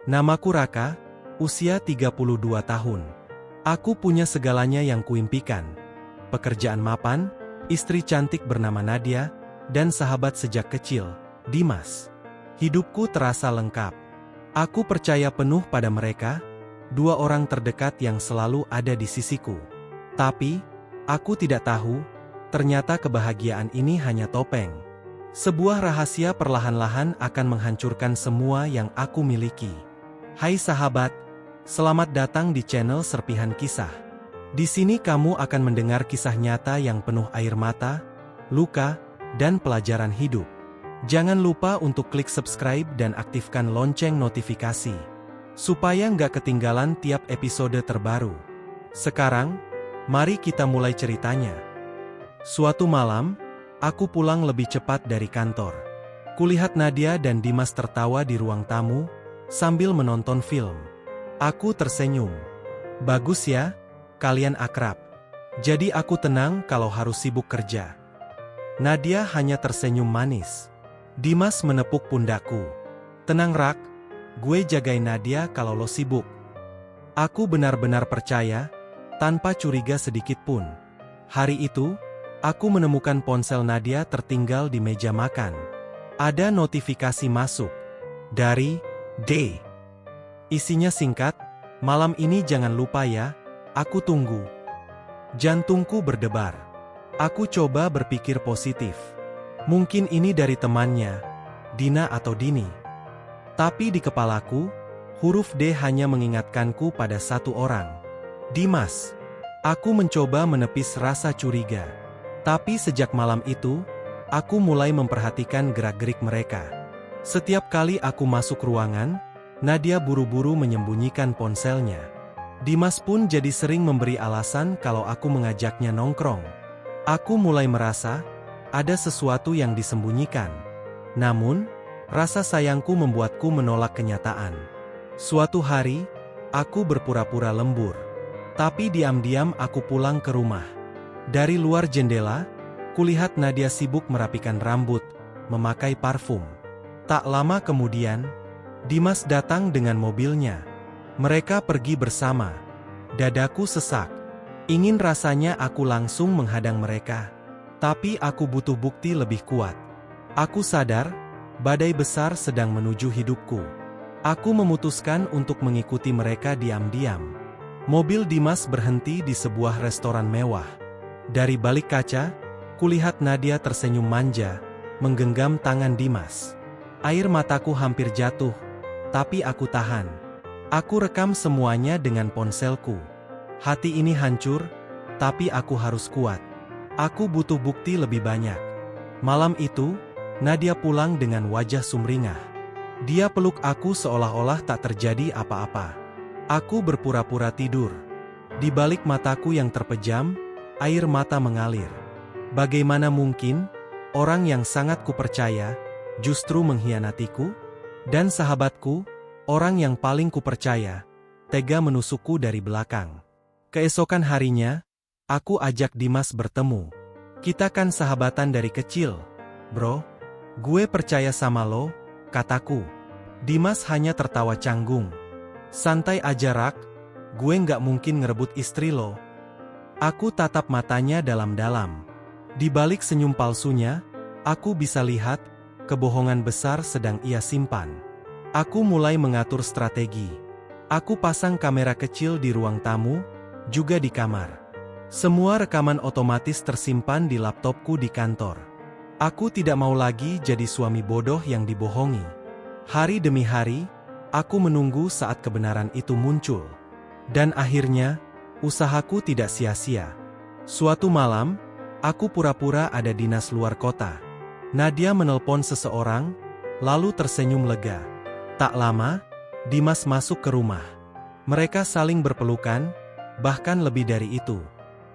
Namaku Raka, usia 32 tahun. Aku punya segalanya yang kuimpikan. Pekerjaan mapan, istri cantik bernama Nadia, dan sahabat sejak kecil, Dimas. Hidupku terasa lengkap. Aku percaya penuh pada mereka, dua orang terdekat yang selalu ada di sisiku. Tapi, aku tidak tahu, ternyata kebahagiaan ini hanya topeng. Sebuah rahasia perlahan-lahan akan menghancurkan semua yang aku miliki. Hai sahabat, selamat datang di channel Serpihan Kisah. Di sini kamu akan mendengar kisah nyata yang penuh air mata, luka, dan pelajaran hidup. Jangan lupa untuk klik subscribe dan aktifkan lonceng notifikasi, supaya nggak ketinggalan tiap episode terbaru. Sekarang, mari kita mulai ceritanya. Suatu malam, aku pulang lebih cepat dari kantor. Kulihat Nadia dan Dimas tertawa di ruang tamu, sambil menonton film. Aku tersenyum. Bagus ya, kalian akrab. Jadi aku tenang kalau harus sibuk kerja. Nadia hanya tersenyum manis. Dimas menepuk pundakku. Tenang Rak, gue jagain Nadia kalau lo sibuk. Aku benar-benar percaya, tanpa curiga sedikit pun. Hari itu, aku menemukan ponsel Nadia tertinggal di meja makan. Ada notifikasi masuk. Dari D. Isinya singkat, malam ini jangan lupa ya, aku tunggu. Jantungku berdebar. Aku coba berpikir positif. Mungkin ini dari temannya, Dina atau Dini. Tapi di kepalaku, huruf D hanya mengingatkanku pada satu orang. Dimas. Aku mencoba menepis rasa curiga. Tapi sejak malam itu, aku mulai memperhatikan gerak-gerik mereka. Setiap kali aku masuk ruangan, Nadia buru-buru menyembunyikan ponselnya. Dimas pun jadi sering memberi alasan kalau aku mengajaknya nongkrong. Aku mulai merasa, ada sesuatu yang disembunyikan. Namun, rasa sayangku membuatku menolak kenyataan. Suatu hari, aku berpura-pura lembur. Tapi diam-diam aku pulang ke rumah. Dari luar jendela, kulihat Nadia sibuk merapikan rambut, memakai parfum. Tak lama kemudian, Dimas datang dengan mobilnya. Mereka pergi bersama. Dadaku sesak. Ingin rasanya aku langsung menghadang mereka. Tapi aku butuh bukti lebih kuat. Aku sadar, badai besar sedang menuju hidupku. Aku memutuskan untuk mengikuti mereka diam-diam. Mobil Dimas berhenti di sebuah restoran mewah. Dari balik kaca, kulihat Nadia tersenyum manja, menggenggam tangan Dimas. Air mataku hampir jatuh, tapi aku tahan. Aku rekam semuanya dengan ponselku. Hati ini hancur, tapi aku harus kuat. Aku butuh bukti lebih banyak. Malam itu, Nadia pulang dengan wajah sumringah. Dia peluk aku seolah-olah tak terjadi apa-apa. Aku berpura-pura tidur. Di balik mataku yang terpejam, air mata mengalir. Bagaimana mungkin, orang yang sangat kupercaya, justru mengkhianatiku? Dan sahabatku, orang yang paling kupercaya, tega menusukku dari belakang. Keesokan harinya, aku ajak Dimas bertemu. Kita kan sahabatan dari kecil, bro. Gue percaya sama lo, kataku. Dimas hanya tertawa canggung. Santai aja Rak, gue nggak mungkin ngerebut istri lo. Aku tatap matanya dalam-dalam. Di balik senyum palsunya, aku bisa lihat, kebohongan besar sedang ia simpan. Aku mulai mengatur strategi. Aku pasang kamera kecil di ruang tamu, juga di kamar. Semua rekaman otomatis tersimpan di laptopku di kantor. Aku tidak mau lagi jadi suami bodoh yang dibohongi. Hari demi hari, aku menunggu saat kebenaran itu muncul. Dan akhirnya, usahaku tidak sia-sia. Suatu malam, aku pura-pura ada dinas luar kota. Nadia menelpon seseorang, lalu tersenyum lega. Tak lama, Dimas masuk ke rumah. Mereka saling berpelukan, bahkan lebih dari itu.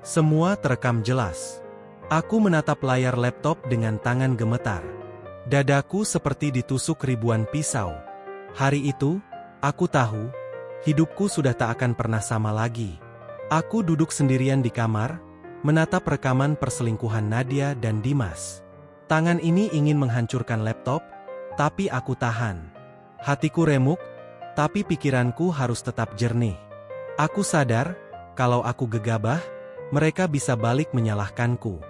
Semua terekam jelas. Aku menatap layar laptop dengan tangan gemetar. Dadaku seperti ditusuk ribuan pisau. Hari itu, aku tahu, hidupku sudah tak akan pernah sama lagi. Aku duduk sendirian di kamar, menatap rekaman perselingkuhan Nadia dan Dimas. Tangan ini ingin menghancurkan laptop, tapi aku tahan. Hatiku remuk, Tapi pikiranku harus tetap jernih. Aku sadar, kalau aku gegabah, mereka bisa balik menyalahkanku.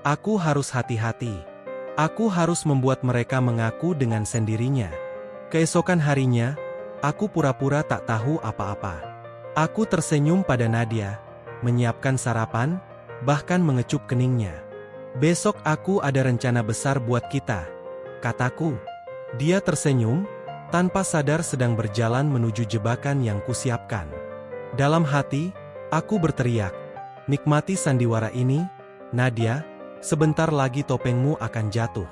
Aku harus hati-hati. Aku harus membuat mereka mengaku dengan sendirinya. Keesokan harinya, aku pura-pura tak tahu apa-apa. Aku tersenyum pada Nadia, menyiapkan sarapan, bahkan mengecup keningnya. "Besok aku ada rencana besar buat kita," kataku. Dia tersenyum, tanpa sadar sedang berjalan menuju jebakan yang kusiapkan. Dalam hati, aku berteriak, "Nikmati sandiwara ini, Nadia, sebentar lagi topengmu akan jatuh."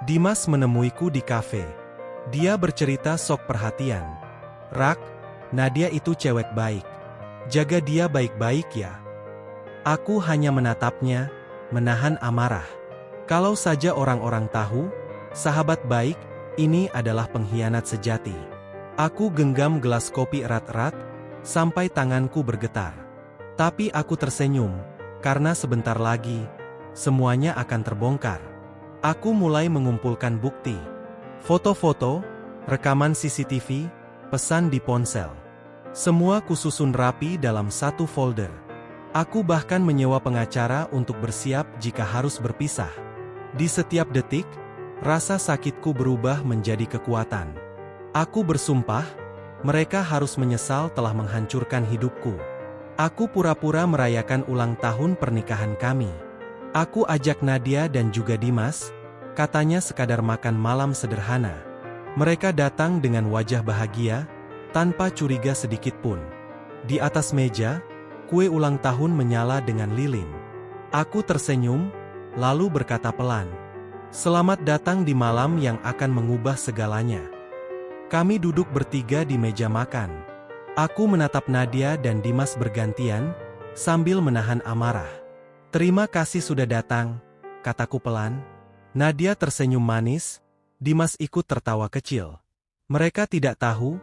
Dimas menemuiku di kafe. Dia bercerita sok perhatian. "Rak, Nadia itu cewek baik. Jaga dia baik-baik ya." Aku hanya menatapnya, menahan amarah. Kalau saja orang-orang tahu, sahabat baik, ini adalah pengkhianat sejati. Aku genggam gelas kopi erat-erat, sampai tanganku bergetar. Tapi aku tersenyum, karena sebentar lagi, semuanya akan terbongkar. Aku mulai mengumpulkan bukti. Foto-foto, rekaman CCTV, pesan di ponsel. Semua kususun rapi dalam satu folder. Aku bahkan menyewa pengacara untuk bersiap jika harus berpisah. Di setiap detik, rasa sakitku berubah menjadi kekuatan. Aku bersumpah, mereka harus menyesal telah menghancurkan hidupku. Aku pura-pura merayakan ulang tahun pernikahan kami. Aku ajak Nadia dan juga Dimas, katanya sekadar makan malam sederhana. Mereka datang dengan wajah bahagia, tanpa curiga sedikitpun. Di atas meja, kue ulang tahun menyala dengan lilin. Aku tersenyum, lalu berkata pelan, "Selamat datang di malam yang akan mengubah segalanya." Kami duduk bertiga di meja makan. Aku menatap Nadia dan Dimas bergantian, sambil menahan amarah. "Terima kasih sudah datang," kataku pelan. Nadia tersenyum manis, Dimas ikut tertawa kecil. Mereka tidak tahu,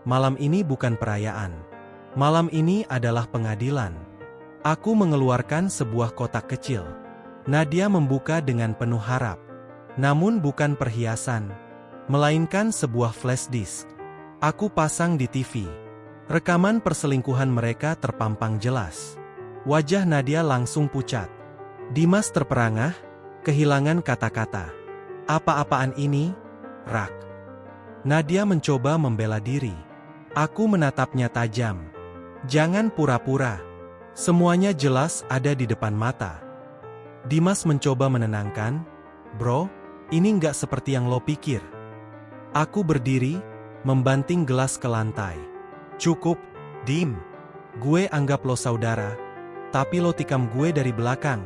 malam ini bukan perayaan. Malam ini adalah pengadilan. Aku mengeluarkan sebuah kotak kecil. Nadia membuka dengan penuh harap. Namun bukan perhiasan, melainkan sebuah flash disk. Aku pasang di TV. Rekaman perselingkuhan mereka terpampang jelas. Wajah Nadia langsung pucat. Dimas terperangah, kehilangan kata-kata. "Apa-apaan ini, Rak?" Nadia mencoba membela diri. Aku menatapnya tajam. "Jangan pura-pura. Semuanya jelas ada di depan mata." Dimas mencoba menenangkan. "Bro, ini nggak seperti yang lo pikir." Aku berdiri, membanting gelas ke lantai. "Cukup, Dim. Gue anggap lo saudara, tapi lo tikam gue dari belakang."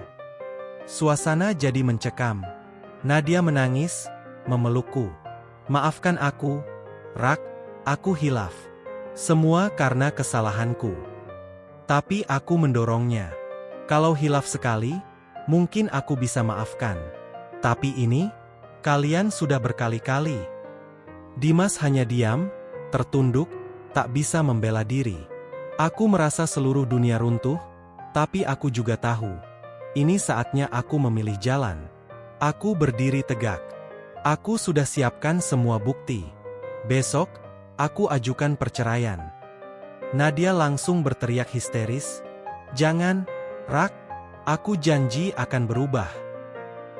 Suasana jadi mencekam. Nadia menangis, memelukku. "Maafkan aku, Rak, aku hilaf. Semua karena kesalahanku." Tapi aku mendorongnya. "Kalau hilaf sekali, mungkin aku bisa maafkan. Tapi ini, kalian sudah berkali-kali." Dimas hanya diam, tertunduk, tak bisa membela diri. Aku merasa seluruh dunia runtuh, tapi aku juga tahu. Ini saatnya aku memilih jalan. Aku berdiri tegak. Aku sudah siapkan semua bukti. Besok, aku ajukan perceraian. Nadia langsung berteriak histeris, "Jangan, Rak, aku janji akan berubah."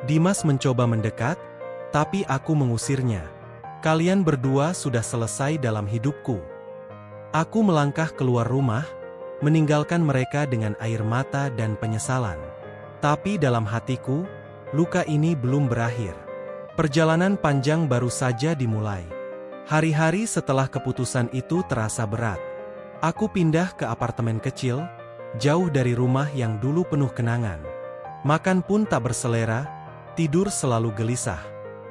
Dimas mencoba mendekat, tapi aku mengusirnya. "Kalian berdua sudah selesai dalam hidupku." Aku melangkah keluar rumah, meninggalkan mereka dengan air mata dan penyesalan. Tapi dalam hatiku, luka ini belum berakhir. Perjalanan panjang baru saja dimulai. Hari-hari setelah keputusan itu terasa berat. Aku pindah ke apartemen kecil, jauh dari rumah yang dulu penuh kenangan. Makan pun tak berselera, tidur selalu gelisah.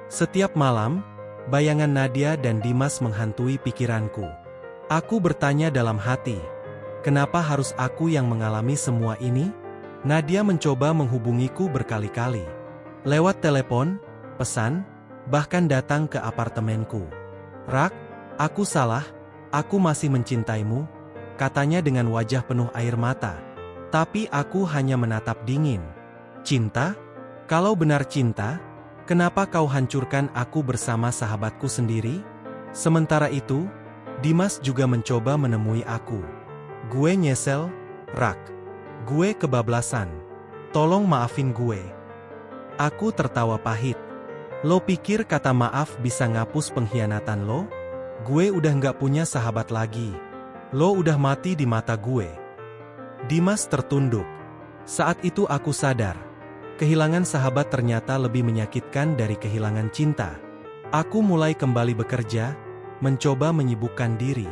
Setiap malam, bayangan Nadia dan Dimas menghantui pikiranku. Aku bertanya dalam hati, kenapa harus aku yang mengalami semua ini? Nadia mencoba menghubungiku berkali-kali. Lewat telepon, pesan, bahkan datang ke apartemenku. "Rak, aku salah, aku masih mencintaimu," katanya dengan wajah penuh air mata. Tapi aku hanya menatap dingin. "Cinta? Kalau benar cinta, kenapa kau hancurkan aku bersama sahabatku sendiri?" Sementara itu, Dimas juga mencoba menemui aku. Gue nyesel, Rak. Gue kebablasan. Tolong maafin gue. Aku tertawa pahit. Lo pikir kata maaf bisa ngapus pengkhianatan lo? Gue udah nggak punya sahabat lagi. Lo udah mati di mata gue. Dimas tertunduk. Saat itu aku sadar. Kehilangan sahabat ternyata lebih menyakitkan dari kehilangan cinta. Aku mulai kembali bekerja, mencoba menyibukkan diri.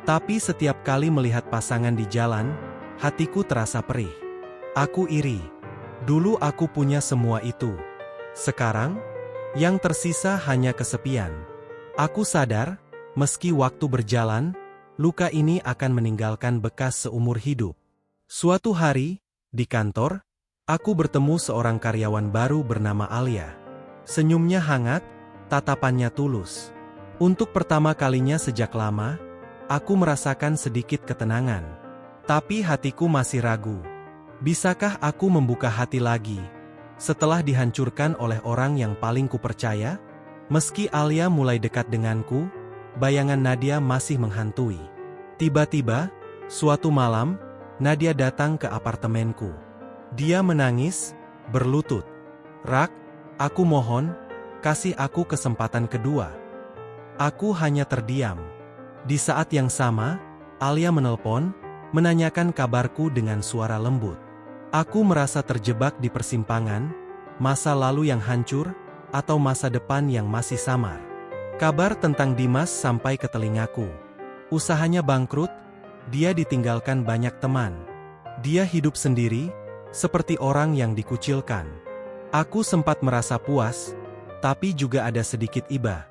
Tapi setiap kali melihat pasangan di jalan, hatiku terasa perih. Aku iri. Dulu aku punya semua itu. Sekarang, yang tersisa hanya kesepian. Aku sadar, meski waktu berjalan, luka ini akan meninggalkan bekas seumur hidup. Suatu hari, di kantor, aku bertemu seorang karyawan baru bernama Alia. Senyumnya hangat, tatapannya tulus. Untuk pertama kalinya sejak lama, aku merasakan sedikit ketenangan. Tapi hatiku masih ragu. Bisakah aku membuka hati lagi? Setelah dihancurkan oleh orang yang paling kupercaya? Meski Alia mulai dekat denganku, bayangan Nadia masih menghantui. Tiba-tiba, suatu malam, Nadia datang ke apartemenku. Dia menangis, berlutut. Rak, aku mohon, kasih aku kesempatan kedua. Aku hanya terdiam. Di saat yang sama, Alia menelpon, menanyakan kabarku dengan suara lembut. Aku merasa terjebak di persimpangan, masa lalu yang hancur, atau masa depan yang masih samar. Kabar tentang Dimas sampai ke telingaku. Usahanya bangkrut, dia ditinggalkan banyak teman. Dia hidup sendiri, seperti orang yang dikucilkan. Aku sempat merasa puas, tapi juga ada sedikit iba.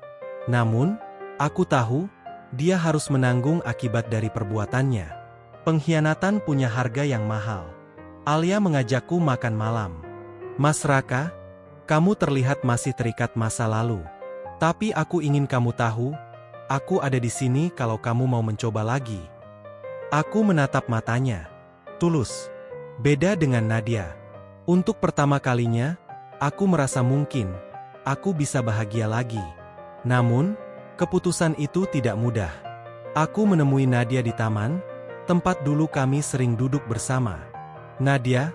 Namun, aku tahu, dia harus menanggung akibat dari perbuatannya. Pengkhianatan punya harga yang mahal. Alia mengajakku makan malam. Mas Raka, kamu terlihat masih terikat masa lalu. Tapi aku ingin kamu tahu, aku ada di sini kalau kamu mau mencoba lagi. Aku menatap matanya. Tulus. Beda dengan Nadia. Untuk pertama kalinya, aku merasa mungkin, aku bisa bahagia lagi. Namun, keputusan itu tidak mudah. Aku menemui Nadia di taman, tempat dulu kami sering duduk bersama. Nadia,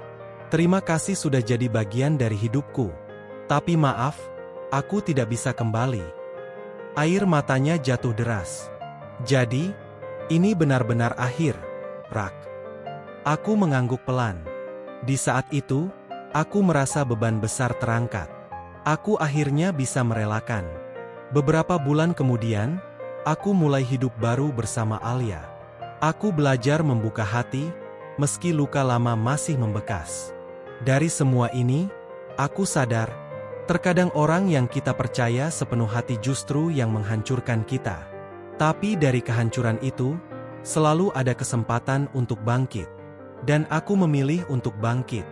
terima kasih sudah jadi bagian dari hidupku. Tapi maaf, aku tidak bisa kembali. Air matanya jatuh deras. Jadi, ini benar-benar akhir, Rak. Aku mengangguk pelan. Di saat itu, aku merasa beban besar terangkat. Aku akhirnya bisa merelakan. Beberapa bulan kemudian, aku mulai hidup baru bersama Alia. Aku belajar membuka hati, meski luka lama masih membekas. Dari semua ini, aku sadar, terkadang orang yang kita percaya sepenuh hati justru yang menghancurkan kita. Tapi dari kehancuran itu, selalu ada kesempatan untuk bangkit. Dan aku memilih untuk bangkit.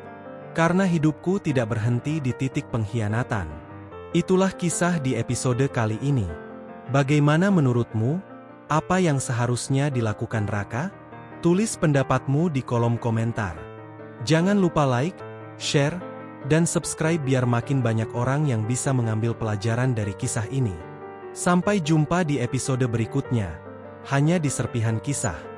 Karena hidupku tidak berhenti di titik pengkhianatan. Itulah kisah di episode kali ini. Bagaimana menurutmu? Apa yang seharusnya dilakukan Raka? Tulis pendapatmu di kolom komentar. Jangan lupa like, share, dan subscribe biar makin banyak orang yang bisa mengambil pelajaran dari kisah ini. Sampai jumpa di episode berikutnya, hanya di Serpihan Kisah.